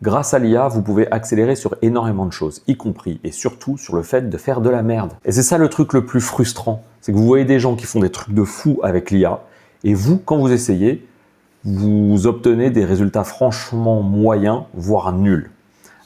Grâce à l'IA, vous pouvez accélérer sur énormément de choses, y compris et surtout sur le fait de faire de la merde. Et c'est ça le truc le plus frustrant, c'est que vous voyez des gens qui font des trucs de fou avec l'IA, et vous, quand vous essayez, vous obtenez des résultats franchement moyens, voire nuls.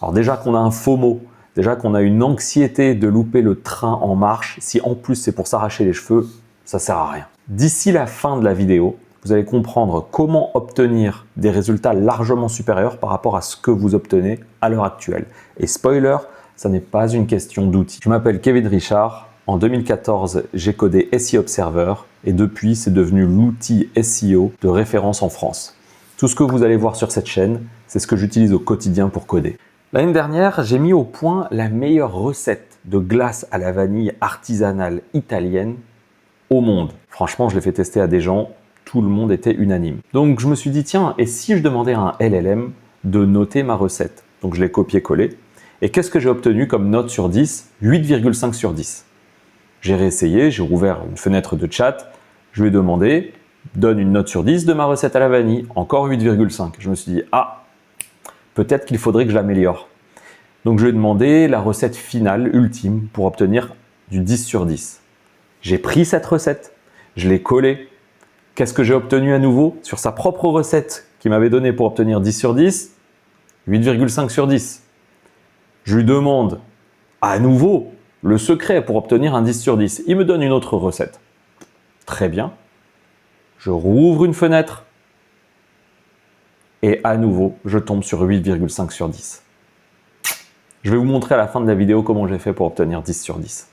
Alors déjà qu'on a un FOMO, déjà qu'on a une anxiété de louper le train en marche, si en plus c'est pour s'arracher les cheveux, ça sert à rien. D'ici la fin de la vidéo, vous allez comprendre comment obtenir des résultats largement supérieurs par rapport à ce que vous obtenez à l'heure actuelle. Et spoiler, ça n'est pas une question d'outils. Je m'appelle Kevin Richard. En 2014, j'ai codé SEO Observer et depuis, c'est devenu l'outil SEO de référence en France. Tout ce que vous allez voir sur cette chaîne, c'est ce que j'utilise au quotidien pour coder. L'année dernière, j'ai mis au point la meilleure recette de glace à la vanille artisanale italienne au monde. Franchement, je l'ai fait tester à des gens, tout le monde était unanime. Donc je me suis dit, tiens, et si je demandais à un LLM de noter ma recette? Donc je l'ai copié-collé. Et qu'est-ce que j'ai obtenu comme note sur 10? 8,5 sur 10. J'ai réessayé, j'ai rouvert une fenêtre de chat, je lui ai demandé, donne une note sur 10 de ma recette à la vanille, encore 8,5. Je me suis dit, ah, peut-être qu'il faudrait que je l'améliore. Donc je lui ai demandé la recette finale, ultime, pour obtenir du 10 sur 10. J'ai pris cette recette, je l'ai collée. Qu'est-ce que j'ai obtenu à nouveau sur sa propre recette qu'il m'avait donnée pour obtenir 10 sur 10? 8,5 sur 10. Je lui demande à nouveau le secret pour obtenir un 10 sur 10. Il me donne une autre recette. Très bien. Je rouvre une fenêtre et à nouveau, je tombe sur 8,5 sur 10. Je vais vous montrer à la fin de la vidéo comment j'ai fait pour obtenir 10 sur 10.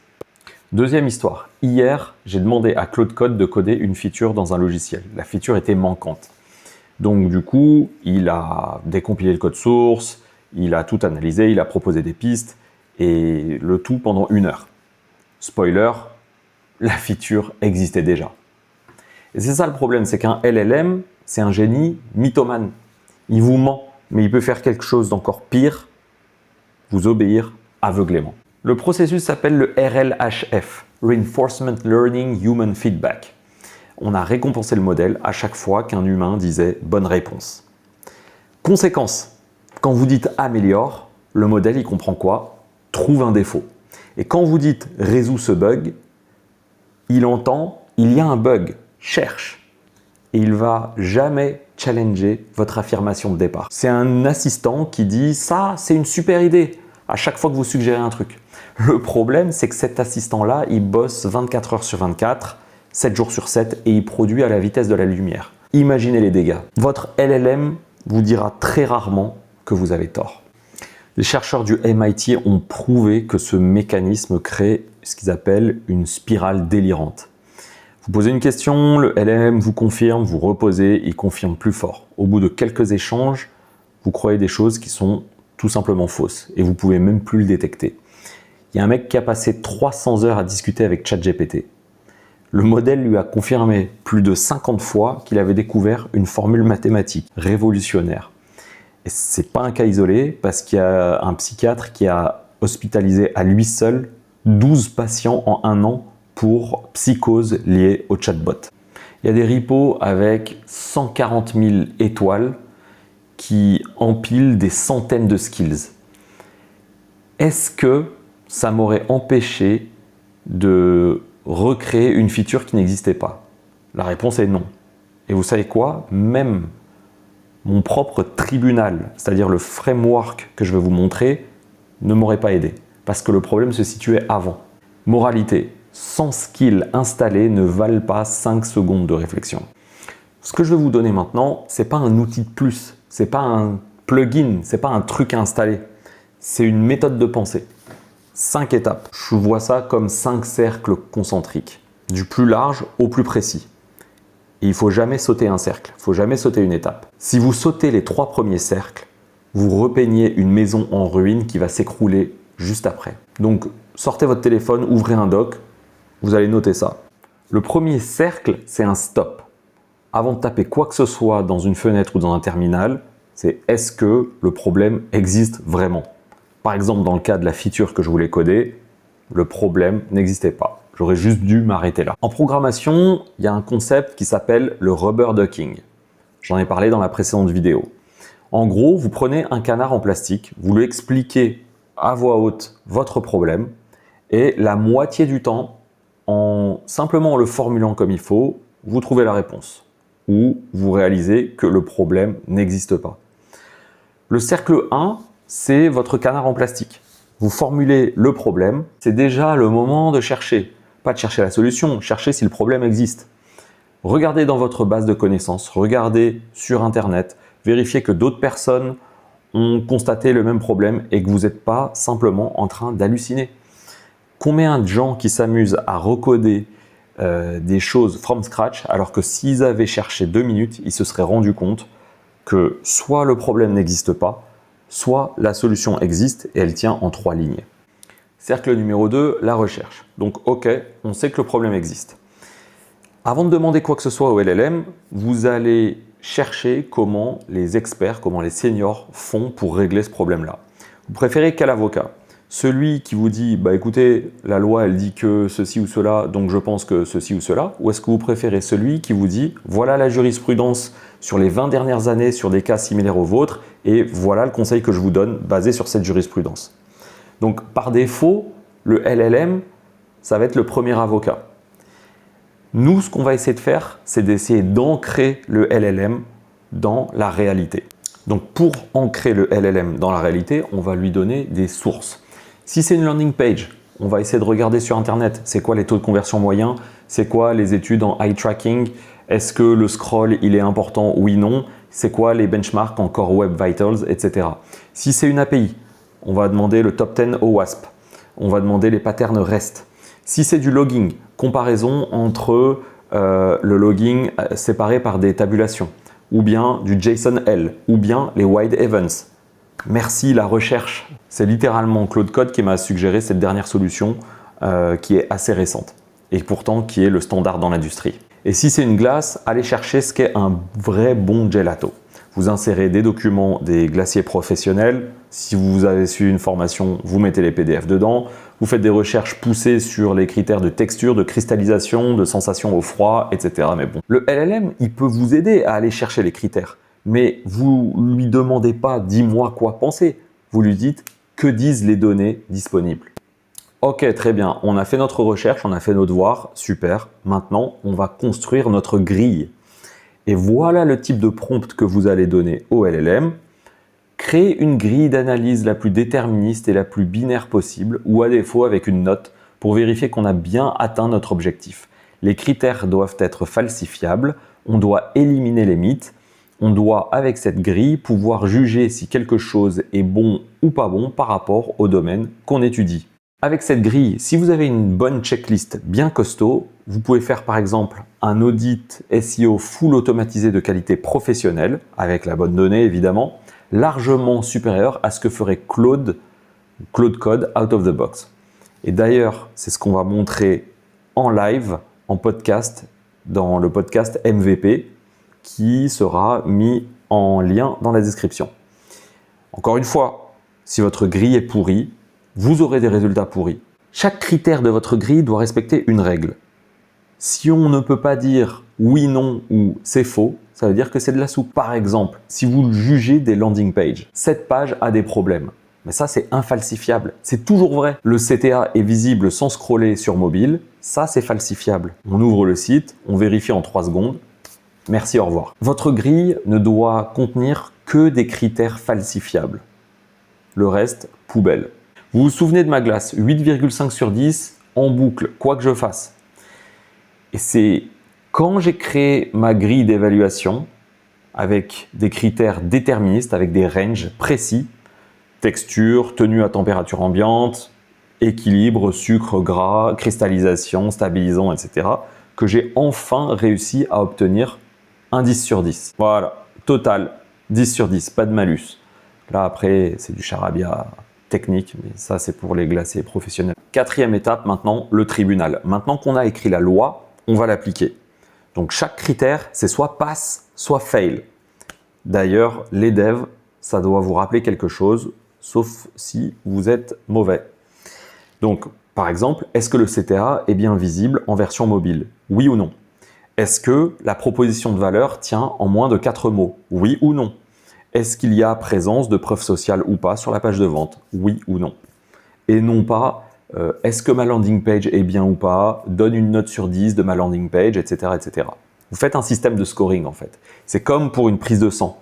Deuxième histoire. Hier, j'ai demandé à Claude Code de coder une feature dans un logiciel. La feature était manquante. Donc du coup, il a décompilé le code source, il a tout analysé, il a proposé des pistes et le tout pendant 1 heure. Spoiler, la feature existait déjà. Et c'est ça le problème, c'est qu'un LLM, c'est un génie mythomane. Il vous ment, mais il peut faire quelque chose d'encore pire, vous obéir aveuglément. Le processus s'appelle le RLHF, Reinforcement Learning Human Feedback. On a récompensé le modèle à chaque fois qu'un humain disait « bonne réponse ». Conséquence, quand vous dites « améliore », le modèle il comprend quoi? Trouve un défaut. Et quand vous dites « résous ce bug », il entend « il y a un bug, cherche ». Et il va jamais challenger votre affirmation de départ. C'est un assistant qui dit « ça, c'est une super idée » à chaque fois que vous suggérez un truc. Le problème, c'est que cet assistant-là, il bosse 24 heures sur 24, 7 jours sur 7 et il produit à la vitesse de la lumière. Imaginez les dégâts. Votre LLM vous dira très rarement que vous avez tort. Les chercheurs du MIT ont prouvé que ce mécanisme crée ce qu'ils appellent une spirale délirante. Vous posez une question, le LLM vous confirme, vous reposez, il confirme plus fort. Au bout de quelques échanges, vous croyez des choses qui sont tout simplement fausses et vous pouvez même plus le détecter. Il y a un mec qui a passé 300 heures à discuter avec ChatGPT. Le modèle lui a confirmé plus de 50 fois qu'il avait découvert une formule mathématique révolutionnaire. Et ce n'est pas un cas isolé parce qu'il y a un psychiatre qui a hospitalisé à lui seul 12 patients en 1 an pour psychose liée au chatbot. Il y a des repos avec 140 000 étoiles qui empilent des centaines de skills. Est-ce que ça m'aurait empêché de recréer une feature qui n'existait pas? La réponse est non. Et vous savez quoi? Même mon propre tribunal, c'est-à-dire le framework que je vais vous montrer, ne m'aurait pas aidé. Parce que le problème se situait avant. Moralité, 100 skills installés ne valent pas 5 secondes de réflexion. Ce que je vais vous donner maintenant, ce n'est pas un outil de plus, ce n'est pas un plugin, ce n'est pas un truc à installer. C'est une méthode de pensée. 5 étapes. Je vois ça comme 5 cercles concentriques, du plus large au plus précis. Et il ne faut jamais sauter un cercle, il ne faut jamais sauter une étape. Si vous sautez les 3 premiers cercles, vous repeignez une maison en ruine qui va s'écrouler juste après. Donc, sortez votre téléphone, ouvrez un doc, vous allez noter ça. Le premier cercle, c'est un stop. Avant de taper quoi que ce soit dans une fenêtre ou dans un terminal, c'est est-ce que le problème existe vraiment? Par exemple, dans le cas de la feature que je voulais coder, le problème n'existait pas. J'aurais juste dû m'arrêter là. En programmation, il y a un concept qui s'appelle le rubber ducking. J'en ai parlé dans la précédente vidéo. En gros, vous prenez un canard en plastique, vous lui expliquez à voix haute votre problème et la moitié du temps, simplement en le formulant comme il faut, vous trouvez la réponse ou vous réalisez que le problème n'existe pas. Le cercle 1, c'est votre canard en plastique. Vous formulez le problème, c'est déjà le moment de chercher. Pas de chercher la solution, chercher si le problème existe. Regardez dans votre base de connaissances, regardez sur Internet, vérifiez que d'autres personnes ont constaté le même problème et que vous n'êtes pas simplement en train d'halluciner. Combien de gens qui s'amusent à recoder des choses from scratch alors que s'ils avaient cherché 2 minutes, ils se seraient rendus compte que soit le problème n'existe pas, soit la solution existe et elle tient en 3 lignes. Cercle numéro 2, la recherche. Donc ok, on sait que le problème existe. Avant de demander quoi que ce soit au LLM, vous allez chercher comment les experts, comment les seniors font pour régler ce problème-là. Vous préférez quel avocat? Celui qui vous dit « écoutez, la loi elle dit que ceci ou cela, donc je pense que ceci ou cela » ou est-ce que vous préférez celui qui vous dit « voilà la jurisprudence sur les 20 dernières années sur des cas similaires aux vôtres et voilà le conseil que je vous donne basé sur cette jurisprudence ». Donc par défaut, le LLM, ça va être le premier avocat. Nous, ce qu'on va essayer de faire, c'est d'essayer d'ancrer le LLM dans la réalité. Donc pour ancrer le LLM dans la réalité, on va lui donner des sources. Si c'est une landing page, on va essayer de regarder sur Internet, c'est quoi les taux de conversion moyens, c'est quoi les études en eye tracking, est-ce que le scroll il est important, oui, non, c'est quoi les benchmarks en Core Web Vitals, etc. Si c'est une API, on va demander le top 10 OWASP, on va demander les patterns REST. Si c'est du logging, comparaison entre le logging séparé par des tabulations, ou bien du JSON-L, ou bien les wide events. Merci la recherche. C'est littéralement Claude Code qui m'a suggéré cette dernière solution qui est assez récente et pourtant qui est le standard dans l'industrie. Et si c'est une glace, allez chercher ce qu'est un vrai bon gelato. Vous insérez des documents des glaciers professionnels. Si vous avez suivi une formation, vous mettez les PDF dedans. Vous faites des recherches poussées sur les critères de texture, de cristallisation, de sensation au froid, etc. Mais bon, le LLM, il peut vous aider à aller chercher les critères. Mais vous ne lui demandez pas « dis-moi quoi penser ». Vous lui dites « que disent les données disponibles ». Ok, très bien, on a fait notre recherche, on a fait nos devoirs, super. Maintenant, on va construire notre grille. Et voilà le type de prompt que vous allez donner au LLM. Créez une grille d'analyse la plus déterministe et la plus binaire possible, ou à défaut avec une note, pour vérifier qu'on a bien atteint notre objectif. Les critères doivent être falsifiables, on doit éliminer les mythes, on doit, avec cette grille, pouvoir juger si quelque chose est bon ou pas bon par rapport au domaine qu'on étudie. Avec cette grille, si vous avez une bonne checklist bien costaud, vous pouvez faire par exemple un audit SEO full automatisé de qualité professionnelle, avec la bonne donnée évidemment, largement supérieur à ce que ferait Claude Code out of the box. Et d'ailleurs, c'est ce qu'on va montrer en live, en podcast, dans le podcast MVP, qui sera mis en lien dans la description. Encore une fois, si votre grille est pourrie, vous aurez des résultats pourris. Chaque critère de votre grille doit respecter une règle. Si on ne peut pas dire oui, non ou c'est faux, ça veut dire que c'est de la soupe. Par exemple, si vous jugez des landing pages, cette page a des problèmes. Mais ça, c'est infalsifiable. C'est toujours vrai. Le CTA est visible sans scroller sur mobile. Ça, c'est falsifiable. On ouvre le site, on vérifie en 3 secondes. Merci, au revoir. Votre grille ne doit contenir que des critères falsifiables. Le reste, poubelle. Vous vous souvenez de ma glace, 8,5 sur 10 en boucle, quoi que je fasse. Et c'est quand j'ai créé ma grille d'évaluation avec des critères déterministes, avec des ranges précis, texture, tenue à température ambiante, équilibre, sucre, gras, cristallisation, stabilisant, etc., que j'ai enfin réussi à obtenir un 10 sur 10. Voilà, total, 10 sur 10, pas de malus. Là après, c'est du charabia technique, mais ça c'est pour les glaciers professionnels. Quatrième étape maintenant, le tribunal. Maintenant qu'on a écrit la loi, on va l'appliquer. Donc chaque critère, c'est soit pass, soit fail. D'ailleurs, les devs, ça doit vous rappeler quelque chose, sauf si vous êtes mauvais. Donc, par exemple, est-ce que le CTA est bien visible en version mobile? Oui ou non? Est-ce que la proposition de valeur tient en moins de 4 mots? Oui ou non? est-ce qu'il y a présence de preuves sociales ou pas sur la page de vente? Oui ou non? Et non pas, est-ce que ma landing page est bien ou pas? Donne une note sur 10 de ma landing page, etc., etc. Vous faites un système de scoring en fait. C'est comme pour une prise de sang.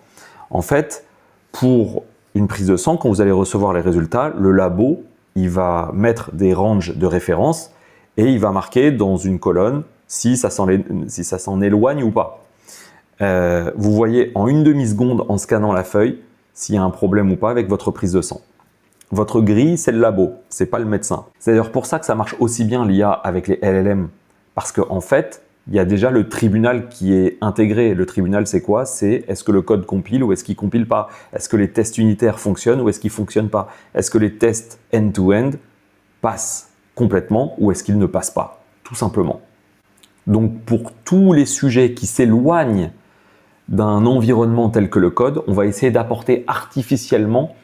En fait, pour une prise de sang, quand vous allez recevoir les résultats, le labo, il va mettre des ranges de référence et il va marquer dans une colonne si ça s'en éloigne ou pas. Vous voyez en une demi-seconde en scannant la feuille s'il y a un problème ou pas avec votre prise de sang. Votre grille, c'est le labo, c'est pas le médecin. C'est d'ailleurs pour ça que ça marche aussi bien l'IA avec les LLM, parce qu'en fait, il y a déjà le tribunal qui est intégré. Le tribunal, c'est quoi? C'est est-ce que le code compile ou est-ce qu'il compile pas? Est-ce que les tests unitaires fonctionnent ou est-ce qu'ils fonctionnent pas? Est-ce que les tests end-to-end passent complètement ou est-ce qu'ils ne passent pas? Tout simplement. Donc pour tous les sujets qui s'éloignent d'un environnement tel que le code, on va essayer d'apporter artificiellement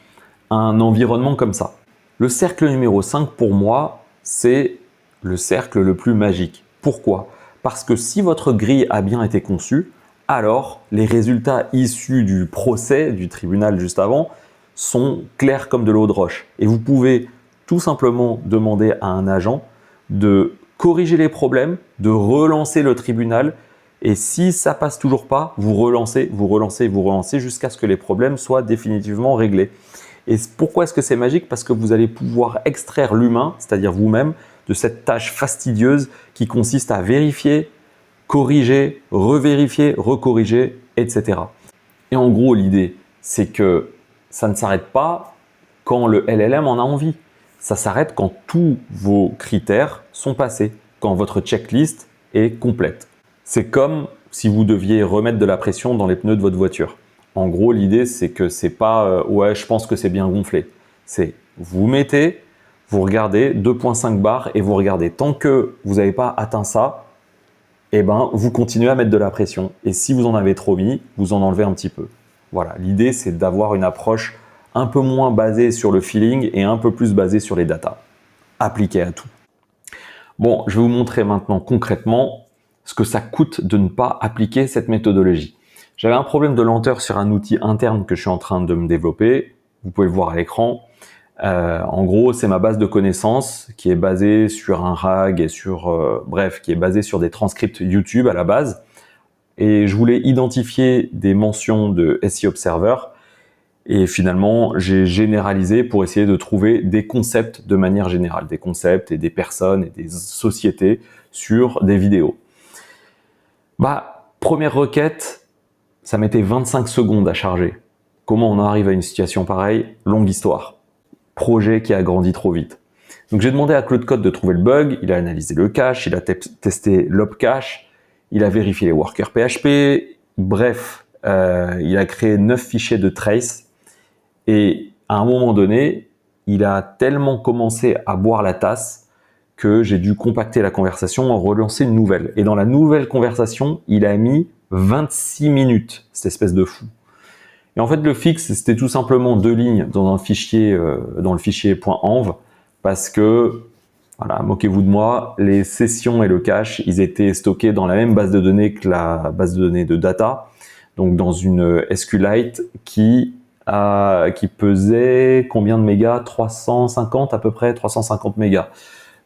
un environnement comme ça. Le cercle numéro 5 pour moi, c'est le cercle le plus magique. Pourquoi? Parce que si votre grille a bien été conçue, alors les résultats issus du procès du tribunal juste avant sont clairs comme de l'eau de roche. Et vous pouvez tout simplement demander à un agent de corriger les problèmes, de relancer le tribunal. Et si ça passe toujours pas, vous relancez, vous relancez, vous relancez jusqu'à ce que les problèmes soient définitivement réglés. Et pourquoi est-ce que c'est magique? Parce que vous allez pouvoir extraire l'humain, c'est-à-dire vous-même, de cette tâche fastidieuse qui consiste à vérifier, corriger, revérifier, recorriger, etc. Et en gros, l'idée, c'est que ça ne s'arrête pas quand le LLM en a envie. Ça s'arrête quand tous vos critères sont passés, quand votre checklist est complète. C'est comme si vous deviez remettre de la pression dans les pneus de votre voiture. En gros, l'idée, c'est que c'est pas ouais, je pense que c'est bien gonflé. C'est vous mettez, vous regardez 2.5 bars et vous regardez. Tant que vous n'avez pas atteint ça, eh ben, vous continuez à mettre de la pression. Et si vous en avez trop mis, vous en enlevez un petit peu. Voilà, l'idée, c'est d'avoir une approche un peu moins basée sur le feeling et un peu plus basée sur les datas, appliquées à tout. Bon, je vais vous montrer maintenant concrètement ce que ça coûte de ne pas appliquer cette méthodologie. J'avais un problème de lenteur sur un outil interne que je suis en train de me développer. Vous pouvez le voir à l'écran. En gros, c'est ma base de connaissances qui est basée sur un RAG et sur, qui est basée sur des transcripts YouTube à la base. Et je voulais identifier des mentions de SEO Observer. Et finalement, j'ai généralisé pour essayer de trouver des concepts de manière générale, des concepts et des personnes et des sociétés sur des vidéos. Première requête, ça mettait 25 secondes à charger. Comment on en arrive à une situation pareille? Longue histoire. Projet qui a grandi trop vite. Donc j'ai demandé à Claude Code de trouver le bug, il a analysé le cache, il a testé l'opcache, il a vérifié les workers PHP, bref, il a créé 9 fichiers de trace et à un moment donné, il a tellement commencé à boire la tasse que j'ai dû compacter la conversation, en relancer une nouvelle. Et dans la nouvelle conversation, il a mis 26 minutes, cette espèce de fou. Et en fait, le fixe, c'était tout simplement 2 lignes dans un fichier, dans le fichier .env, parce que, voilà, moquez-vous de moi, les sessions et le cache, ils étaient stockés dans la même base de données que la base de données de data, donc dans une SQLite qui pesait combien de mégas? 350 à peu près, 350 mégas.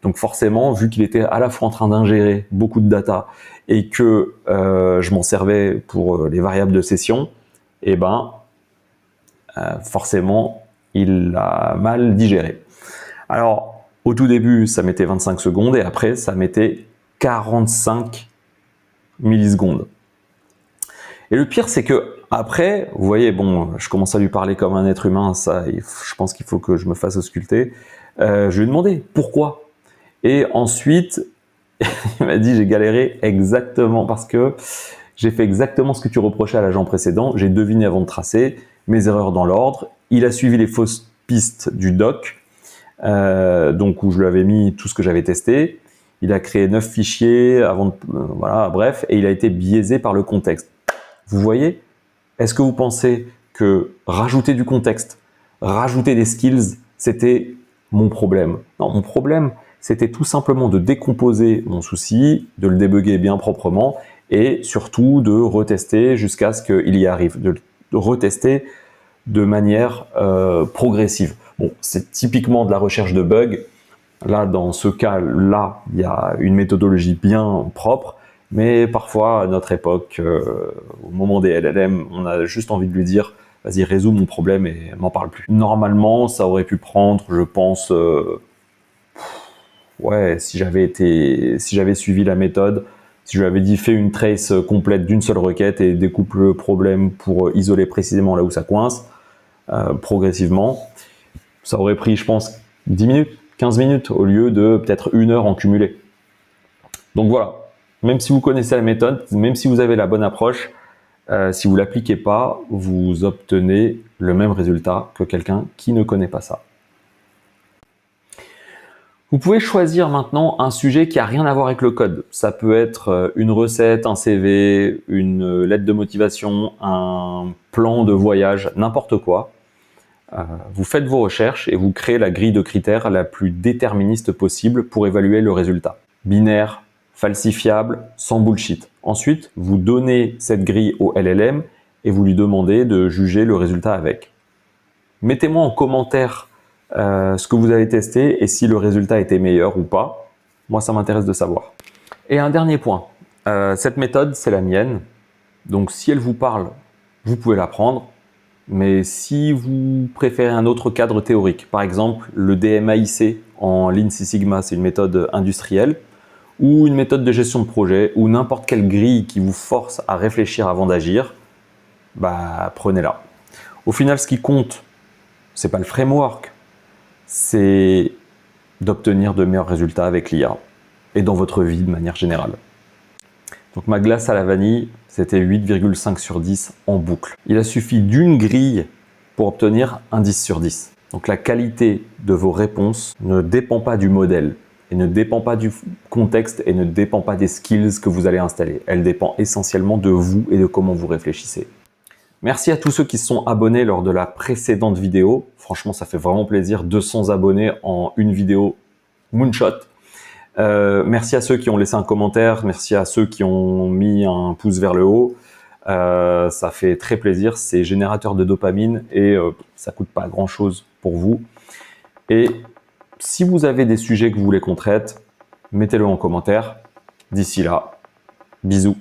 Donc forcément, vu qu'il était à la fois en train d'ingérer beaucoup de data et que je m'en servais pour les variables de session, eh ben, forcément, il l'a mal digéré. Alors, au tout début, ça mettait 25 secondes et après, ça mettait 45 millisecondes. Et le pire, c'est que après, vous voyez, bon, je commence à lui parler comme un être humain, ça, je pense qu'il faut que je me fasse ausculter. Je lui ai demandé pourquoi. Et ensuite, il m'a dit, j'ai galéré exactement parce que j'ai fait exactement ce que tu reprochais à l'agent précédent. J'ai deviné avant de tracer mes erreurs dans l'ordre. Il a suivi les fausses pistes du doc, donc où je lui avais mis tout ce que j'avais testé. Il a créé 9 fichiers avant de, voilà, bref, et il a été biaisé par le contexte. Vous voyez? Est-ce que vous pensez que rajouter du contexte, rajouter des skills, c'était mon problème? Non, mon problème, c'était tout simplement de décomposer mon souci, de le débugger bien proprement et surtout de retester jusqu'à ce qu'il y arrive, de retester de manière progressive. Bon, c'est typiquement de la recherche de bugs. Là, dans ce cas-là, il y a une méthodologie bien propre, mais parfois, à notre époque, au moment des LLM, on a juste envie de lui dire « Vas-y, résous mon problème et m'en parle plus ». Normalement, ça aurait pu prendre, je pense, ouais, si j'avais suivi la méthode, si je lui avais dit fais une trace complète d'une seule requête et découpe le problème pour isoler précisément là où ça coince, progressivement, ça aurait pris, je pense, 10 minutes, 15 minutes au lieu de peut-être 1 heure en cumulé. Donc voilà, même si vous connaissez la méthode, même si vous avez la bonne approche, si vous ne l'appliquez pas, vous obtenez le même résultat que quelqu'un qui ne connaît pas ça. Vous pouvez choisir maintenant un sujet qui n'a rien à voir avec le code. Ça peut être une recette, un CV, une lettre de motivation, un plan de voyage, n'importe quoi. Vous faites vos recherches et vous créez la grille de critères la plus déterministe possible pour évaluer le résultat. Binaire, falsifiable, sans bullshit. Ensuite, vous donnez cette grille au LLM et vous lui demandez de juger le résultat avec. Mettez-moi en commentaire ce que vous avez testé et si le résultat était meilleur ou pas. Moi, ça m'intéresse de savoir. Et un dernier point, cette méthode, c'est la mienne. Donc, si elle vous parle, vous pouvez la prendre. Mais si vous préférez un autre cadre théorique, par exemple le DMAIC en Lean Six Sigma, c'est une méthode industrielle, ou une méthode de gestion de projet, ou n'importe quelle grille qui vous force à réfléchir avant d'agir, bah, prenez-la. Au final, ce qui compte, c'est pas le framework, c'est d'obtenir de meilleurs résultats avec l'IA et dans votre vie de manière générale. Donc ma glace à la vanille, c'était 8,5 sur 10 en boucle. Il a suffi d'une grille pour obtenir un 10 sur 10. Donc la qualité de vos réponses ne dépend pas du modèle, et ne dépend pas du contexte, et ne dépend pas des skills que vous allez installer. Elle dépend essentiellement de vous et de comment vous réfléchissez. Merci à tous ceux qui se sont abonnés lors de la précédente vidéo. Franchement, ça fait vraiment plaisir. 200 abonnés en une vidéo moonshot. Merci à ceux qui ont laissé un commentaire, merci à ceux qui ont mis un pouce vers le haut. Ça fait très plaisir, c'est générateur de dopamine et ça coûte pas grand chose pour vous. Et si vous avez des sujets que vous voulez qu'on traite, mettez-le en commentaire. D'ici là, bisous.